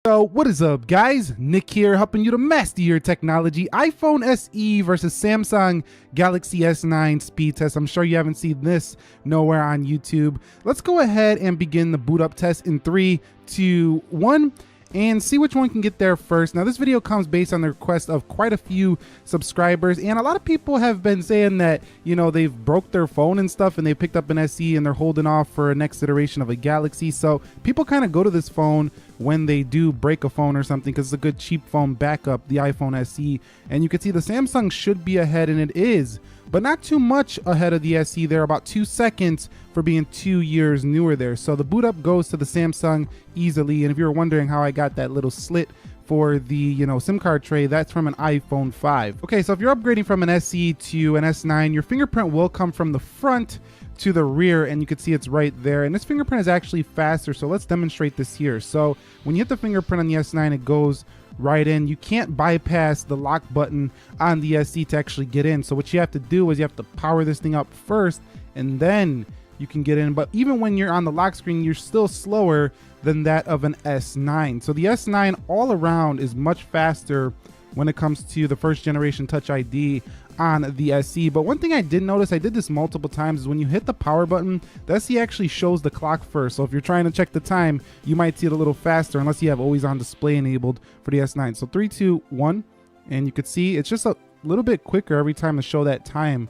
So what is up, guys? Nick here, helping you to master your technology. iPhone SE versus Samsung Galaxy S9 speed test. I'm sure you haven't seen this nowhere on YouTube. Let's go ahead and begin the boot up test in 3, 2, 1. And see which one can get there first. Now this video comes based on the request of quite a few subscribers, and a lot of people have been saying that, you know, they've broke their phone and stuff and they picked up an SE and they're holding off for a next iteration of a Galaxy. So people kind of go to this phone when they do break a phone or something because it's a good cheap phone backup, the iPhone SE. And you can see the Samsung should be ahead, and it is, but not too much ahead of the SE. They're about 2 seconds for being 2 years newer there. So the boot up goes to the Samsung easily. And if you're wondering how I got that little slit for the, you know, SIM card tray, that's from an iPhone 5. Okay, so if you're upgrading from an SE to an S9, your fingerprint will come from the front to the rear, and you can see it's right there. And this fingerprint is actually faster, so let's demonstrate this here. So when you hit the fingerprint on the S9, it goes right in. You can't bypass the lock button on the SE to actually get in. So what you have to do is you have to power this thing up first, and then you can get in. But even when you're on the lock screen, you're still slower than that of an S9. So the S9 all around is much faster when it comes to the first generation Touch ID on the SE. But one thing I did notice, I did this multiple times, is when you hit the power button, the SE actually shows the clock first. So if you're trying to check the time, you might see it a little faster unless you have always on display enabled for the S9. So 3, 2, 1, and you can see it's just a little bit quicker every time to show that time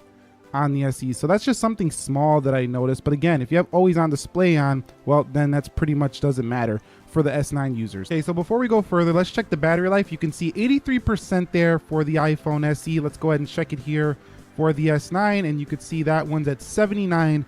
on the SE. So that's just something small that I noticed. But again, if you have always on display on, well, then that's pretty much doesn't matter for the S9 users. Okay, so before we go further, let's check the battery life. You can see 83% there for the iPhone SE. Let's go ahead and check it here for the S9, and you can see that one's at 79%.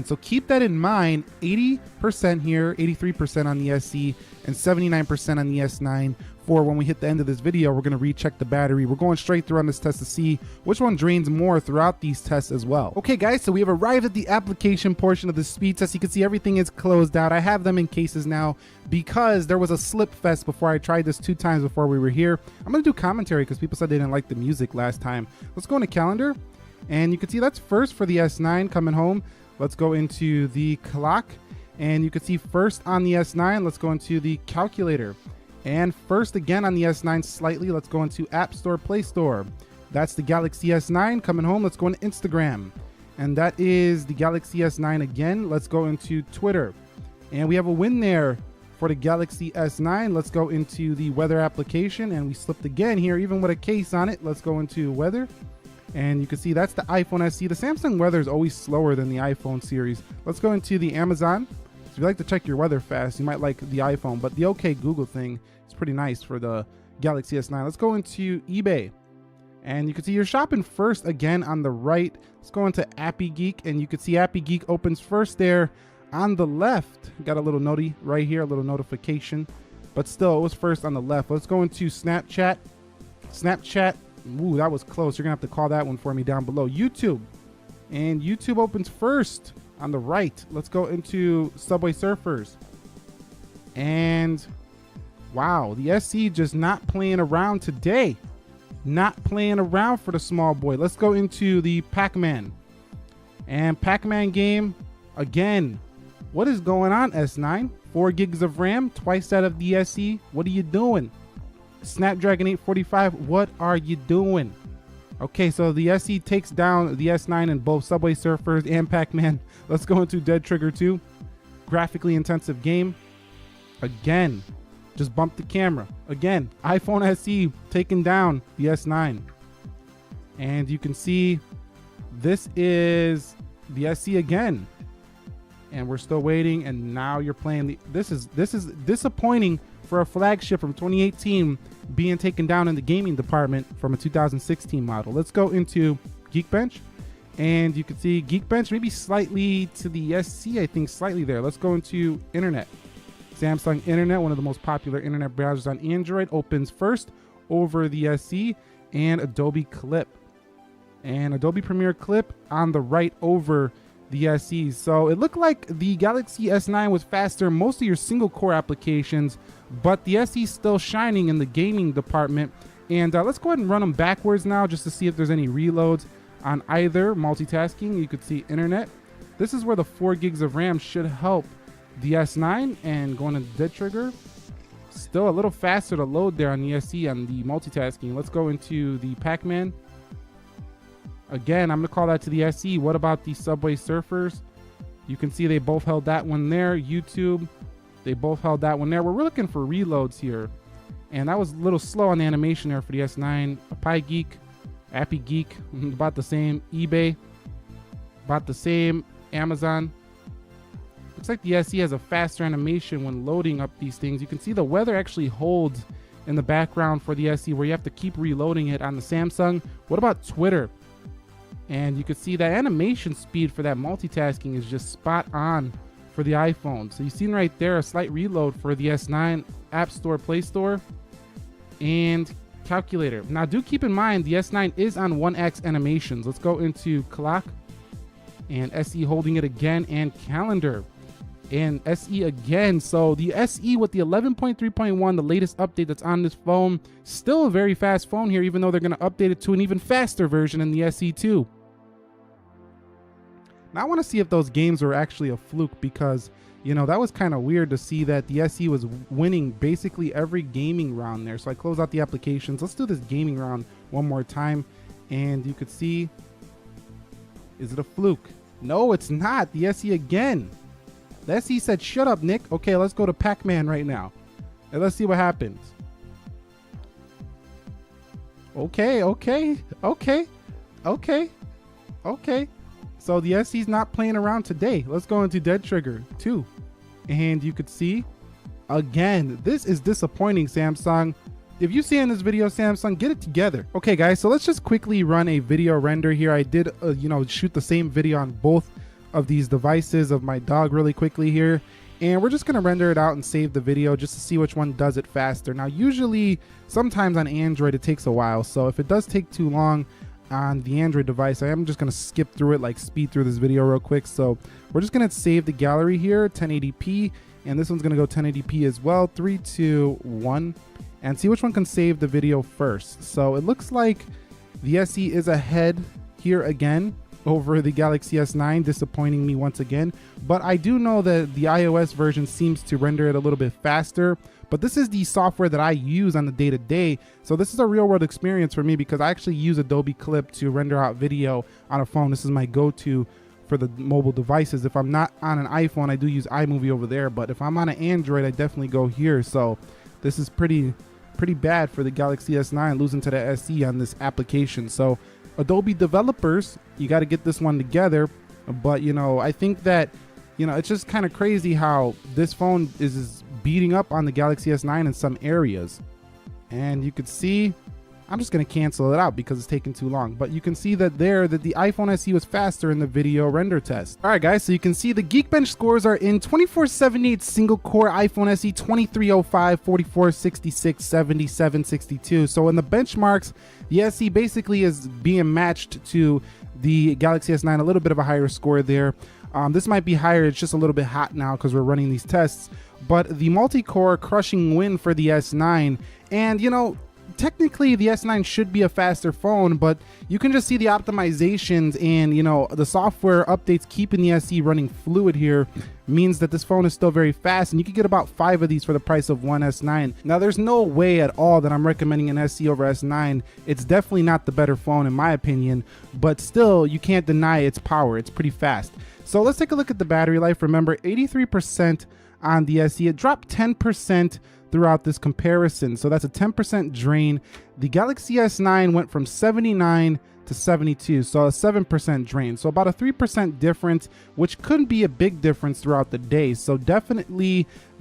So keep that in mind, 80% here, 83% on the SE, and 79% on the S9. For when we hit the end of this video, we're going to recheck the battery. We're going straight through on this test to see which one drains more throughout these tests as well. Okay guys, so we have arrived at the application portion of the speed test. You can see everything is closed out. I have them in cases now because there was a slip fest before. I tried this 2 times before we were here. I'm going to do commentary because people said they didn't like the music last time. Let's go into calendar, and you can see that's first for the S9 coming home. Let's go into the clock, and you can see first on the S9. Let's go into the calculator. And first again on the S9 slightly, let's go into App Store, Play Store. That's the Galaxy S9 coming home. Let's go into Instagram. And that is the Galaxy S9 again. Let's go into Twitter. And we have a win there for the Galaxy S9. Let's go into the weather application, and we slipped again here, even with a case on it. Let's go into weather. And you can see that's the iPhone SE. The Samsung weather is always slower than the iPhone series. Let's go into the Amazon. So if you like to check your weather fast, you might like the iPhone, but the OK Google thing is pretty nice for the Galaxy S9. Let's go into eBay, and you can see you're shopping first again on the right. Let's go into Appy Geek, and you can see Appy Geek opens first there on the left. Got a little noti right here, a little notification, but still it was first on the left. Let's go into Snapchat. Ooh, that was close. You're gonna have to call that one for me down below. YouTube, and YouTube opens first on the right. Let's go into Subway Surfers, and wow, the SE just not playing around today. Not playing around for the small boy. Let's go into the Pac-Man, and Pac-Man game again. What is going on, S9? 4 gigs of RAM, twice that of the SE. What are you doing? Snapdragon 845, what are you doing? Okay, so the SE takes down the S9 in both Subway Surfers and Pac-Man. Let's go into Dead Trigger 2. Graphically intensive game. Again, just bumped the camera. Again, iPhone SE taking down the S9. And you can see this is the SE again. And we're still waiting, and now you're playing the this is disappointing for a flagship from 2018 being taken down in the gaming department from a 2016 model. Let's go into Geekbench, and you can see Geekbench maybe slightly to the SC, I think slightly there. Let's go into Internet. Samsung Internet, one of the most popular internet browsers on Android, opens first over the SE, and Adobe Clip. And Adobe Premiere Clip on the right over the SE. So it looked like the Galaxy S9 was faster in most of your single core applications, but the SE is still shining in the gaming department. And let's go ahead and run them backwards now just to see if there's any reloads on either. Multitasking, you could see Internet. This is where the 4 gigs of RAM should help the S9. And going to Dead Trigger, Still a little faster to load there on the SE on the multitasking. Let's go into the Pac-Man. Again, I'm gonna call that to the SE. What about the Subway Surfers? You can see they both held that one there. YouTube, they both held that one there. We're looking for reloads here. And that was a little slow on the animation there for the S9. A Pi Geek, Appy Geek, about the same. eBay, about the same. Amazon. Looks like the SE has a faster animation when loading up these things. You can see the weather actually holds in the background for the SE where you have to keep reloading it on the Samsung. What about Twitter? And you can see that animation speed for that multitasking is just spot on for the iPhone. So you've seen right there a slight reload for the S9, App Store, Play Store, and calculator. Now do keep in mind the S9 is on 1x animations. Let's go into clock and SE holding it again, and calendar and SE again. So the SE with the 11.3.1, the latest update that's on this phone, still a very fast phone here, even though they're going to update it to an even faster version in the SE2. Now I want to see if those games were actually a fluke, because you know that was kind of weird to see that the SE was winning basically every gaming round there. So I close out the applications. Let's do this gaming round one more time, and you could see, is it a fluke? No, it's not. The SE again. The SE said, shut up, Nick. Okay, let's go to Pac-Man right now. And let's see what happens. Okay. So the SE's not playing around today. Let's go into Dead Trigger 2. And you could see, again, this is disappointing, Samsung. If you see in this video, Samsung, get it together. Okay, guys, so let's just quickly run a video render here. I did, shoot the same video on both of these devices of my dog really quickly here. And we're just gonna render it out and save the video just to see which one does it faster. Now, usually, sometimes on Android, it takes a while. So if it does take too long on the Android device, I am just gonna skip through it, like speed through this video real quick. So we're just gonna save the gallery here, 1080p. And this one's gonna go 1080p as well, 3, 2, 1. And see which one can save the video first. So it looks like the SE is ahead here again over the Galaxy S9, disappointing me once again. But I do know that the iOS version seems to render it a little bit faster. But this is the software that I use on the day-to-day. So this is a real-world experience for me, because I actually use Adobe Clip to render out video on a phone. This is my go-to for the mobile devices. If I'm not on an iPhone, I do use iMovie over there. But if I'm on an Android, I definitely go here. So this is pretty bad for the Galaxy S9 losing to the SE on this application. So Adobe developers, you got to get this one together. But I think that it's just kind of crazy how this phone is beating up on the Galaxy S9 in some areas. And you could see, I'm just going to cancel it out because it's taking too long. But you can see that the iPhone SE was faster in the video render test. All right, guys, so you can see the Geekbench scores are in 2478 single core iPhone SE, 2305, 4466, 7762. So in the benchmarks, the SE basically is being matched to the Galaxy S9, a little bit of a higher score there. This might be higher, it's just a little bit hot now because we're running these tests. But the multi-core crushing win for the S9, and technically the S9 should be a faster phone, but you can just see the optimizations and the software updates keeping the SE running fluid here means that this phone is still very fast, and you can get about 5 of these for the price of one S9. Now there's no way at all that I'm recommending an SE over S9. It's definitely not the better phone in my opinion, but still you can't deny its power. It's pretty fast. So let's take a look at the battery life. Remember, 83% on the SE. It dropped 10% throughout this comparison, so that's a 10% drain. The Galaxy S9 went from 79 to 72, so a 7% drain, so about a 3% difference, which couldn't be a big difference throughout the day. So definitely